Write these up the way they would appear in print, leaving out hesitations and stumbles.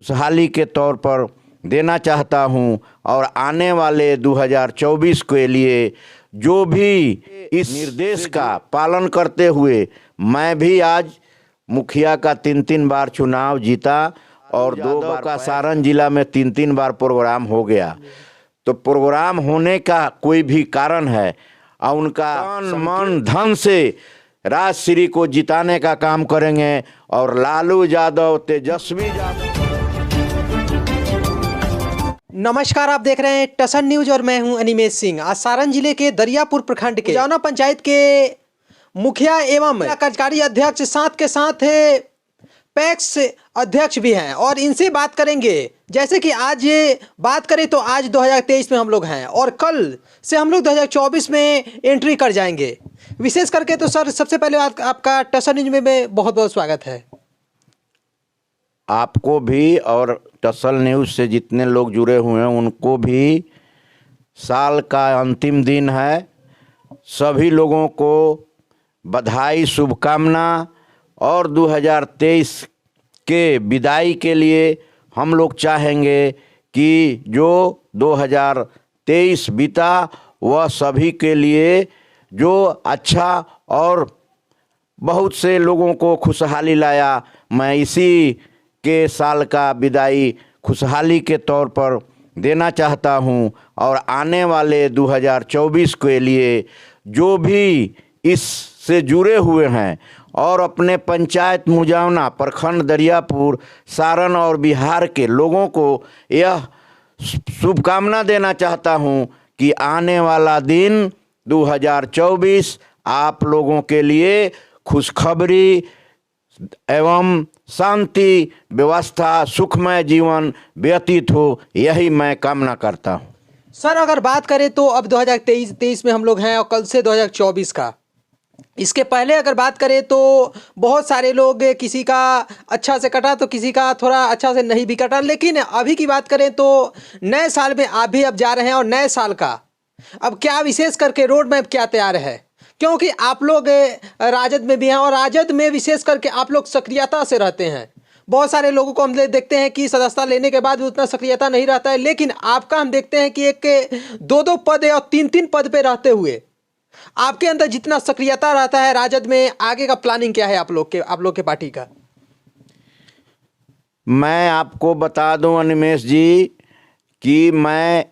खुशहाली के तौर पर देना चाहता हूं और आने वाले 2024 के लिए जो भी इस निर्देश का पालन करते हुए मैं भी आज मुखिया का 3 बार चुनाव जीता और 2 बार का सारण जिला में 3 बार प्रोग्राम हो गया। तो प्रोग्राम होने का कोई भी कारण है और उनका मन धन से राजश्री को जिताने का काम करेंगे और लालू यादव तेजस्वी यादव। नमस्कार, आप देख रहे हैं टसन न्यूज और मैं हूं अनिमेश सिंह। आज सारण जिले के दरियापुर प्रखंड के जाना पंचायत के मुखिया एवं कार्यकारी अध्यक्ष साथ के साथ पैक्स अध्यक्ष भी हैं और इनसे बात करेंगे। जैसे कि आज बात करें तो आज 2023 में हम लोग हैं और कल से हम लोग 2024 में एंट्री कर जाएंगे। विशेष करके तो सर सबसे पहले आपका टसन न्यूज में बहुत बहुत स्वागत है। आपको भी और टसल न्यूज़ से जितने लोग जुड़े हुए हैं उनको भी साल का अंतिम दिन है। सभी लोगों को बधाई, शुभकामना और 2023 के विदाई के लिए हम लोग चाहेंगे कि जो 2023 बीता वह सभी के लिए जो अच्छा और बहुत से लोगों को खुशहाली लाया। मैं इसी के साल का विदाई खुशहाली के तौर पर देना चाहता हूं और आने वाले 2024 के लिए जो भी इससे जुड़े हुए हैं और अपने पंचायत मुजावना, प्रखंड दरियापुर, सारण और बिहार के लोगों को यह शुभकामना देना चाहता हूं कि आने वाला दिन 2024 आप लोगों के लिए खुशखबरी एवं शांति व्यवस्था, सुखमय जीवन व्यतीत हो, यही मैं कामना करता हूँ। सर अगर बात करें तो अब 2023 में हम लोग हैं और कल से 2024 का। इसके पहले अगर बात करें तो बहुत सारे लोग, किसी का अच्छा से कटा तो किसी का थोड़ा अच्छा से नहीं भी कटा, लेकिन अभी की बात करें तो नए साल में आप भी अब जा रहे हैं और नए साल का अब क्या विशेष करके रोड मैप क्या तैयार है? क्योंकि आप लोग राजद में भी हैं और राजद में विशेष करके आप लोग सक्रियता से रहते हैं। बहुत सारे लोगों को हम देखते हैं कि सदस्यता लेने के बाद भी उतना सक्रियता नहीं रहता है, लेकिन आपका हम देखते हैं कि एक 2-2 पद और 3-3 पद पे रहते हुए आपके अंदर जितना सक्रियता रहता है राजद में, आगे का प्लानिंग क्या है आप लोग के पार्टी का? मैं आपको बता दूं अनिमेश जी कि मैं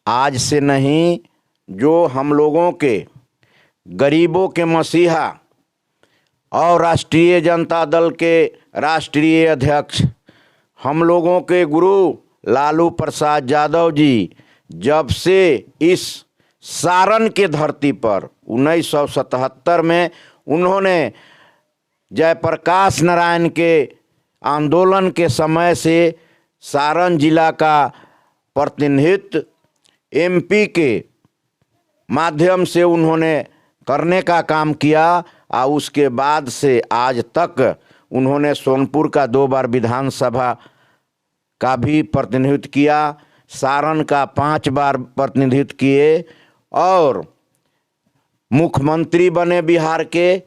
आज से नहीं, जो हम लोगों के गरीबों के मसीहा और राष्ट्रीय जनता दल के राष्ट्रीय अध्यक्ष, हम लोगों के गुरु लालू प्रसाद यादव जी जब से इस सारण के धरती पर 1977 में उन्होंने जयप्रकाश नारायण के आंदोलन के समय से सारण जिला का प्रतिनिधित्व एमपी के माध्यम से उन्होंने करने का काम किया और उसके बाद से आज तक उन्होंने सोनपुर का 2 बार विधानसभा का भी प्रतिनिधित्व किया, सारण का 5 बार प्रतिनिधित्व किए और मुख्यमंत्री बने बिहार के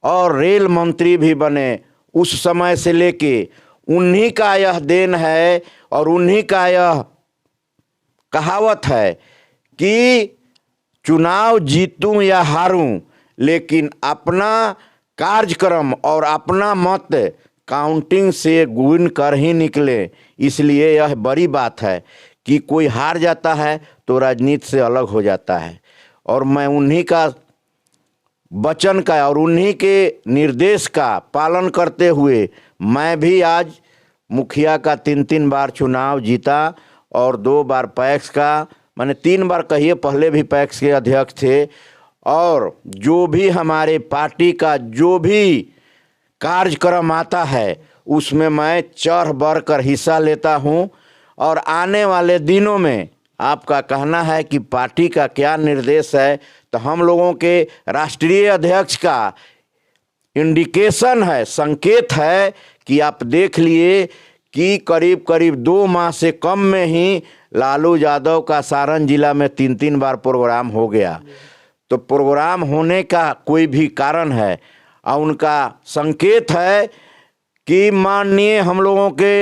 और रेल मंत्री भी बने। उस समय से लेके उन्हीं का यह देन है और उन्हीं का यह कहावत है कि चुनाव जीतूं या हारूं, लेकिन अपना कार्यक्रम और अपना मत काउंटिंग से गुण कर ही निकले। इसलिए यह बड़ी बात है कि कोई हार जाता है तो राजनीति से अलग हो जाता है और मैं उन्हीं का वचन का और उन्हीं के निर्देश का पालन करते हुए मैं भी आज मुखिया का 3 बार चुनाव जीता और 2 बार पैक्स का, मैंने 3 बार कहिए, पहले भी पैक्स के अध्यक्ष थे और जो भी हमारे पार्टी का जो भी कार्यक्रम आता है उसमें मैं चढ़ बढ़ कर हिस्सा लेता हूं और आने वाले दिनों में आपका कहना है कि पार्टी का क्या निर्देश है, तो हम लोगों के राष्ट्रीय अध्यक्ष का इंडिकेशन है, संकेत है कि आप देख लिए कि करीब करीब 2 माह से कम में ही लालू यादव का सारण जिला में 3 बार प्रोग्राम हो गया। तो प्रोग्राम होने का कोई भी कारण है और उनका संकेत है कि माननीय हम लोगों के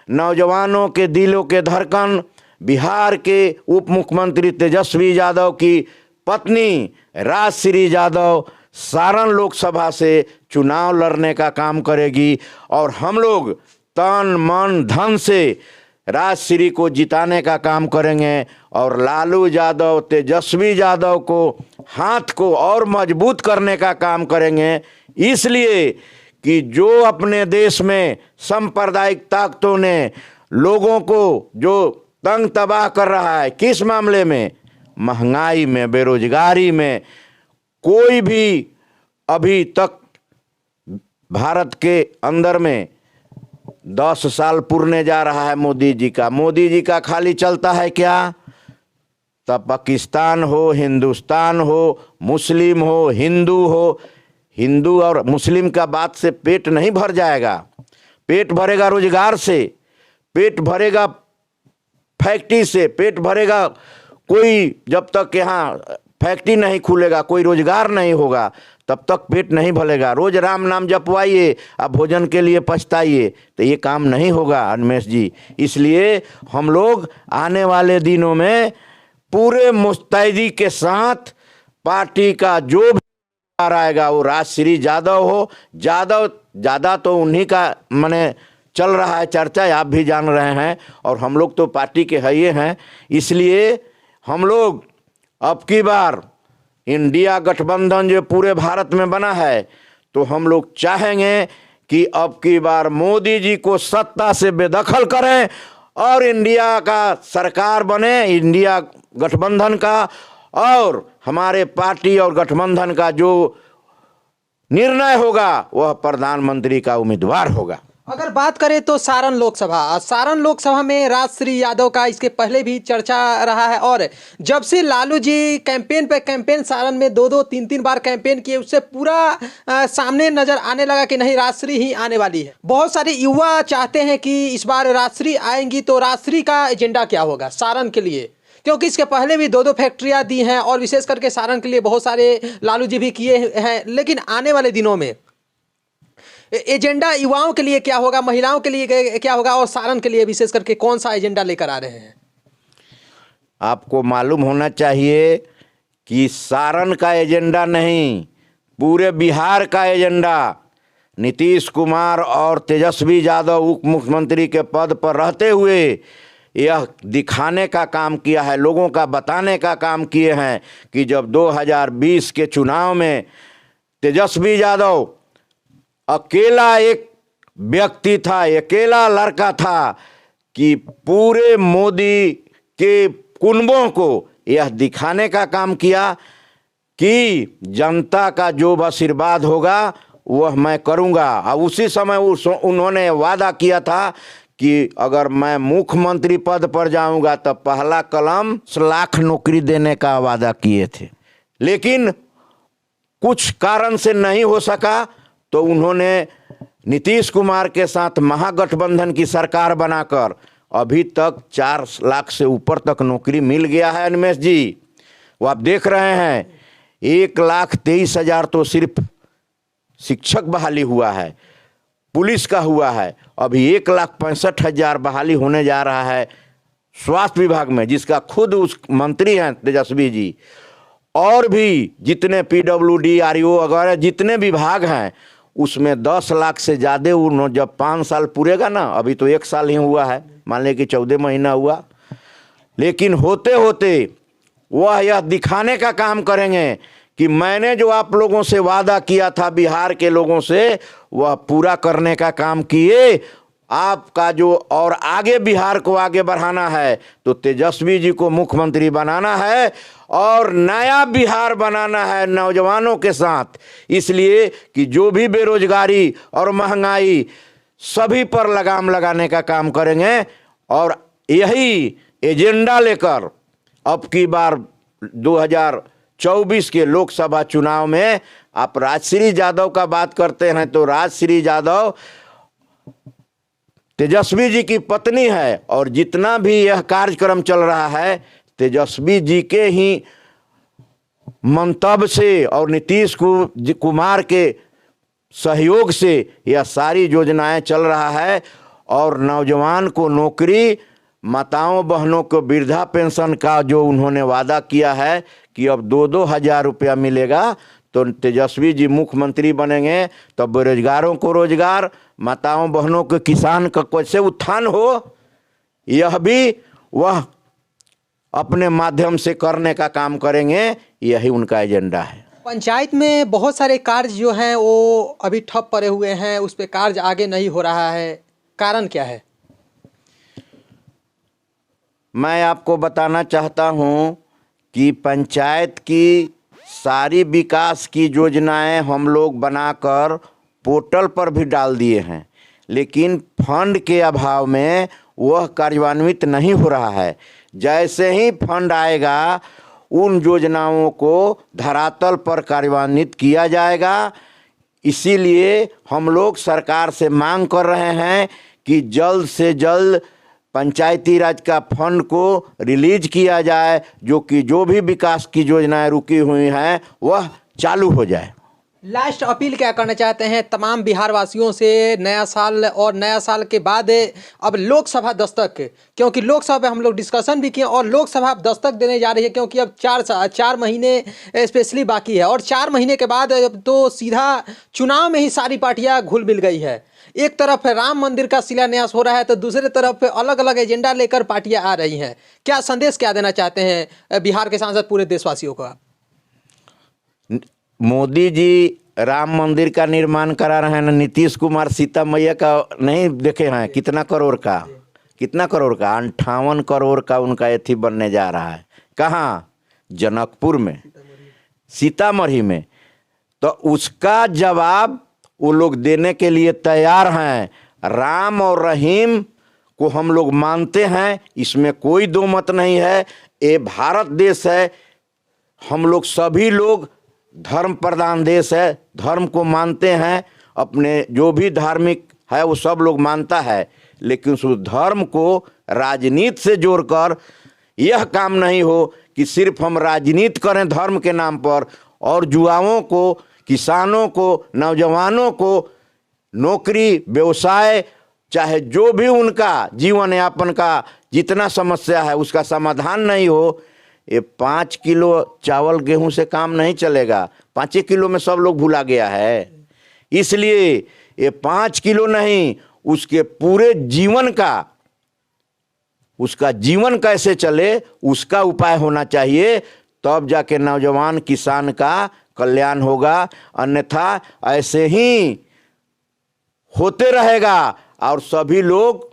नौजवानों के दिलों के धड़कन बिहार के उप मुख्यमंत्री तेजस्वी यादव की पत्नी राजश्री यादव सारण लोकसभा से चुनाव लड़ने का काम करेगी और हम लोग तन मन धन से राजश्री को जिताने का काम करेंगे और लालू यादव तेजस्वी यादव को हाथ को और मजबूत करने का काम करेंगे, इसलिए कि जो अपने देश में सांप्रदायिक ताकतों ने लोगों को जो तंग तबाह कर रहा है, किस मामले में, महंगाई में, बेरोजगारी में। कोई भी अभी तक भारत के अंदर में 10 साल पूरने जा रहा है मोदी जी का खाली चलता है क्या? तब पाकिस्तान हो, हिंदुस्तान हो, मुस्लिम हो, हिंदू हो, हिंदू और मुस्लिम का बात से पेट नहीं भर जाएगा। पेट भरेगा रोजगार से, पेट भरेगा फैक्ट्री से, पेट भरेगा कोई, जब तक यहाँ फैक्ट्री नहीं खुलेगा, कोई रोजगार नहीं होगा, तब तक पेट नहीं भरेगा। रोज राम नाम जपवाइए, अब भोजन के लिए पछताइए, तो ये काम नहीं होगा अनमेश जी। इसलिए हम लोग आने वाले दिनों में पूरे मुस्तैदी के साथ पार्टी का जो भी आएगा, वो राजश्री यादव हो, यादव ज़्यादा तो उन्हीं का माने चल रहा है चर्चा, आप भी जान रहे हैं, और हम लोग तो पार्टी के है हैं। इसलिए हम लोग अब की बार इंडिया गठबंधन जो पूरे भारत में बना है, तो हम लोग चाहेंगे कि अब की बार मोदी जी को सत्ता से बेदखल करें और इंडिया का सरकार बने, इंडिया गठबंधन का, और हमारे पार्टी और गठबंधन का जो निर्णय होगा वह प्रधानमंत्री का उम्मीदवार होगा। अगर बात करें तो सारण लोकसभा में राजश्री यादव का इसके पहले भी चर्चा रहा है, और जब से लालू जी कैंपेन पे कैंपेन सारण में 2-2, 3-3 बार कैंपेन किए, उससे पूरा सामने नजर आने लगा कि नहीं, राजश्री ही आने वाली है। बहुत सारे युवा चाहते हैं कि इस बार राजश्री आएंगी, तो राजश्री का एजेंडा क्या होगा सारण के लिए? क्योंकि इसके पहले भी 2-2 फैक्ट्रियाँ दी हैं और विशेष करके सारण के लिए बहुत सारे लालू जी भी किए हैं, लेकिन आने वाले दिनों में एजेंडा युवाओं के लिए क्या होगा, महिलाओं के लिए क्या होगा, और सारण के लिए विशेष करके कौन सा एजेंडा लेकर आ रहे हैं? आपको मालूम होना चाहिए कि सारण का एजेंडा नहीं, पूरे बिहार का एजेंडा नीतीश कुमार और तेजस्वी यादव उप मुख्यमंत्री के पद पर रहते हुए यह दिखाने का काम किया है, लोगों का बताने का काम किए हैं कि जब 2020 के चुनाव में तेजस्वी यादव अकेला एक व्यक्ति था, अकेला लड़का था, कि पूरे मोदी के कुनबों को यह दिखाने का काम किया कि जनता का जो आशीर्वाद होगा वह मैं करूंगा। और उसी समय उन्होंने वादा किया था कि अगर मैं मुख्यमंत्री पद पर जाऊंगा तो पहला कलम 1 लाख नौकरी देने का वादा किए थे, लेकिन कुछ कारण से नहीं हो सका, तो उन्होंने नीतीश कुमार के साथ महागठबंधन की सरकार बनाकर अभी तक 4 लाख से ऊपर तक नौकरी मिल गया है अनमेश जी। वो आप देख रहे हैं, 1,23,000 तो सिर्फ शिक्षक बहाली हुआ है, पुलिस का हुआ है, अभी 1,65,000 बहाली होने जा रहा है स्वास्थ्य विभाग में, जिसका खुद उस मंत्री हैं तेजस्वी जी। और भी जितने PWD, REO वगैरह जितने विभाग हैं, उसमें 10 लाख से ज़्यादा उन्होंने, जब 5 साल पूरेगा ना, अभी तो 1 साल ही हुआ है, मान लें कि 14 महीना हुआ, लेकिन होते होते वह यह दिखाने का काम करेंगे कि मैंने जो आप लोगों से वादा किया था बिहार के लोगों से, वह पूरा करने का काम किए। आपका जो और आगे बिहार को आगे बढ़ाना है तो तेजस्वी जी को मुख्यमंत्री बनाना है और नया बिहार बनाना है नौजवानों के साथ, इसलिए कि जो भी बेरोजगारी और महंगाई सभी पर लगाम लगाने का काम करेंगे। और यही एजेंडा लेकर अब की बार 2024 के लोकसभा चुनाव में, आप राजश्री यादव का बात करते हैं तो राजश्री यादव तेजस्वी जी की पत्नी है, और जितना भी यह कार्यक्रम चल रहा है तेजस्वी जी के ही मंतव्य से और नीतीश कुमार के सहयोग से यह सारी योजनाएं चल रहा है। और नौजवान को नौकरी, माताओं बहनों को वृद्धा पेंशन का जो उन्होंने वादा किया है कि अब 2-2 हज़ार रुपया मिलेगा, तो तेजस्वी जी मुख्यमंत्री बनेंगे तो बेरोजगारों को रोजगार, माताओं बहनों के, किसान का कैसे उत्थान हो, यह भी वह अपने माध्यम से करने का काम करेंगे। यही उनका एजेंडा है। पंचायत में बहुत सारे कार्य जो हैं वो अभी ठप पड़े हुए हैं, उस पे कार्य आगे नहीं हो रहा है, कारण क्या है? मैं आपको बताना चाहता हूं कि पंचायत की सारी विकास की योजनाएं हम लोग बनाकर पोर्टल पर भी डाल दिए हैं, लेकिन फंड के अभाव में वह कार्यान्वित नहीं हो रहा है। जैसे ही फंड आएगा उन योजनाओं को धरातल पर कार्यान्वित किया जाएगा। इसीलिए हम लोग सरकार से मांग कर रहे हैं कि जल्द से जल्द पंचायती राज का फंड को रिलीज किया जाए, जो भी विकास की योजनाएं रुकी हुई हैं वह चालू हो जाए। लास्ट अपील क्या करना चाहते हैं तमाम बिहार वासियों से? नया साल और नया साल के बाद अब लोकसभा दस्तक, क्योंकि लोकसभा में हम लोग डिस्कशन भी किए और लोकसभा अब दस्तक देने जा रही है, क्योंकि अब 4 महीने स्पेशली बाकी है और 4 महीने के बाद अब तो सीधा चुनाव में ही सारी पार्टियां घुल मिल गई है। एक तरफ राम मंदिर का शिलान्यास हो रहा है तो दूसरे तरफ अलग अलग एजेंडा लेकर पार्टियां आ रही हैं। क्या संदेश क्या देना चाहते हैं बिहार के सांसद पूरे देशवासियों को? मोदी जी राम मंदिर का निर्माण करा रहे हैं ना, नीतीश कुमार सीता मैया का नहीं देखे हैं? कितना करोड़ का 58 करोड़ का उनका एथी बनने जा रहा है। कहाँ? जनकपुर में, सीतामढ़ी में। तो उसका जवाब वो लोग देने के लिए तैयार हैं। राम और रहीम को हम लोग मानते हैं, इसमें कोई दो मत नहीं है। ये भारत देश है, हम लोग सभी लोग धर्म प्रधान देश है, धर्म को मानते हैं। अपने जो भी धार्मिक है वो सब लोग मानता है, लेकिन उस धर्म को राजनीति से जोड़कर यह काम नहीं हो कि सिर्फ हम राजनीति करें धर्म के नाम पर और युवाओं को, किसानों को, नौजवानों को नौकरी, व्यवसाय, चाहे जो भी उनका जीवन यापन का जितना समस्या है उसका समाधान नहीं हो। ये 5 किलो चावल गेहूं से काम नहीं चलेगा। 5 किलो में सब लोग भुला गया है। इसलिए ये 5 किलो नहीं, उसके पूरे जीवन का, उसका जीवन कैसे चले उसका उपाय होना चाहिए, तब जाके नौजवान किसान का कल्याण होगा। अन्यथा ऐसे ही होते रहेगा। और सभी लोग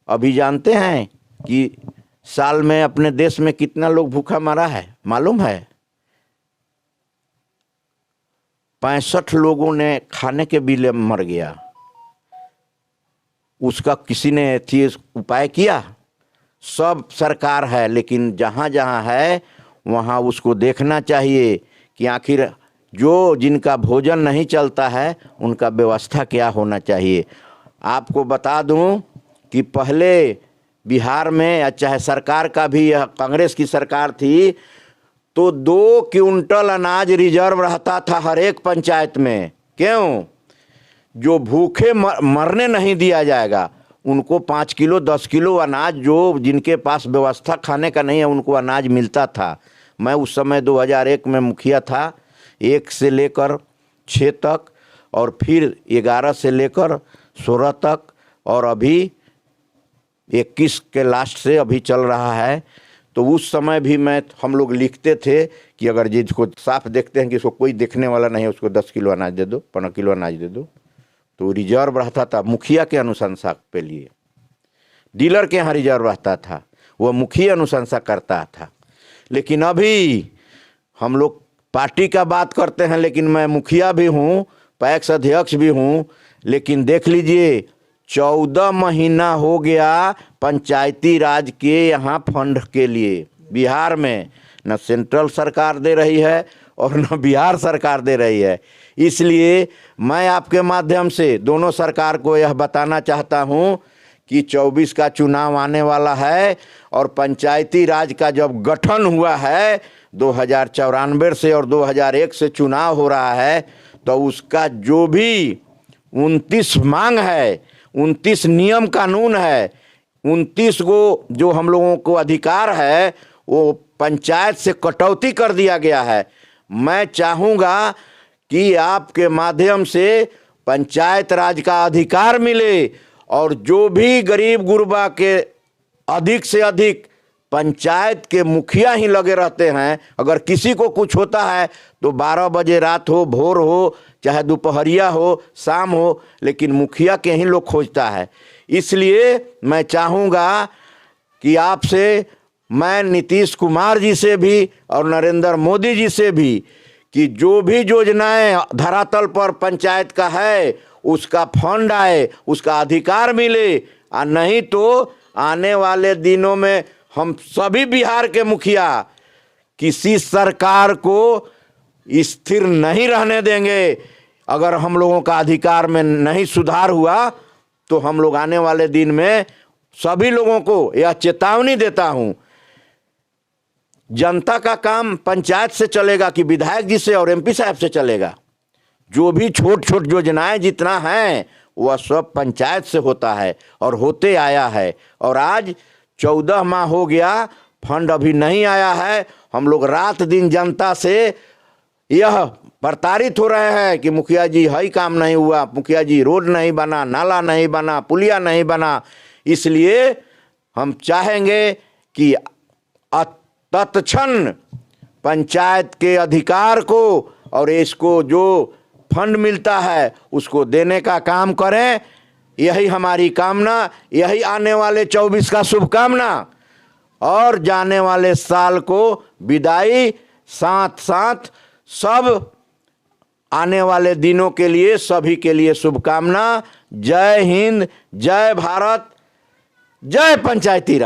अभी जानते हैं कि साल में अपने देश में कितना लोग भूखा मरा है मालूम है? 65 लोगों ने खाने के बिल मर गया। उसका किसी ने थी उपाय किया? सब सरकार है, लेकिन जहाँ जहाँ है वहाँ उसको देखना चाहिए कि आखिर जो जिनका भोजन नहीं चलता है उनका व्यवस्था क्या होना चाहिए। आपको बता दूं कि पहले बिहार में, चाहे सरकार का भी, यह कांग्रेस की सरकार थी, तो 2 क्विंटल अनाज रिजर्व रहता था हर एक पंचायत में। क्यों? जो भूखे मरने नहीं दिया जाएगा उनको 5 किलो 10 किलो अनाज, जो जिनके पास व्यवस्था खाने का नहीं है उनको अनाज मिलता था। मैं उस समय 2001 में मुखिया था, 1 से लेकर 6 तक और फिर 11 से लेकर 16 तक और अभी 21 के लास्ट से अभी चल रहा है। तो उस समय भी हम लोग लिखते थे कि अगर जिसको साफ देखते हैं कि इसको कोई देखने वाला नहीं है उसको 10 किलो अनाज दे दो, 15 किलो अनाज दे दो। तो रिजर्व रहता था मुखिया के अनुशंसा पे लिए, डीलर के यहाँ रिजर्व रहता था, वह मुखिया अनुशंसा करता था। लेकिन अभी हम लोग पार्टी का बात करते हैं, लेकिन मैं मुखिया भी हूँ, पैक्स अध्यक्ष भी हूँ, लेकिन देख लीजिए 14 महीना हो गया पंचायती राज के यहाँ फंड के लिए बिहार में न सेंट्रल सरकार दे रही है और न बिहार सरकार दे रही है। इसलिए मैं आपके माध्यम से दोनों सरकार को यह बताना चाहता हूँ कि 24 का चुनाव आने वाला है और पंचायती राज का जब गठन हुआ है 2094 से और 2001 से चुनाव हो रहा है, तो उसका जो भी 29 मांग है 29 नियम कानून है, 29 गो जो हम लोगों को अधिकार है वो पंचायत से कटौती कर दिया गया है। मैं चाहूँगा कि आपके माध्यम से पंचायत राज का अधिकार मिले और जो भी गरीब गुरबा के अधिक से अधिक पंचायत के मुखिया ही लगे रहते हैं। अगर किसी को कुछ होता है तो 12 बजे रात हो, भोर हो, चाहे दोपहरिया हो, शाम हो, लेकिन मुखिया के ही लोग खोजता है। इसलिए मैं चाहूँगा कि आपसे, मैं नीतीश कुमार जी से भी और नरेंद्र मोदी जी से भी, कि जो भी योजनाएं धरातल पर पंचायत का है उसका फंड आए, उसका अधिकार मिले, और नहीं तो आने वाले दिनों में हम सभी बिहार के मुखिया किसी सरकार को स्थिर नहीं रहने देंगे। अगर हम लोगों का अधिकार में नहीं सुधार हुआ तो हम लोग आने वाले दिन में सभी लोगों को यह चेतावनी देता हूं, जनता का काम पंचायत से चलेगा कि विधायक जी से और एमपी साहब से चलेगा। जो भी छोट छोट योजनाएं जितना हैं वह सब पंचायत से होता है और होते आया है। और आज 14 माह हो गया, फंड अभी नहीं आया है। हम लोग रात दिन जनता से यह प्रताड़ित हो रहे हैं कि मुखिया जी हई काम नहीं हुआ, मुखिया जी रोड नहीं बना, नाला नहीं बना, पुलिया नहीं बना। इसलिए हम चाहेंगे कि तत्क्षण पंचायत के अधिकार को और इसको जो फंड मिलता है उसको देने का काम करें। यही हमारी कामना, यही आने वाले 24 का शुभकामना और जाने वाले साल को विदाई, साथ साथ सब आने वाले दिनों के लिए सभी के लिए शुभकामना। जय हिंद, जय भारत, जय पंचायती राज।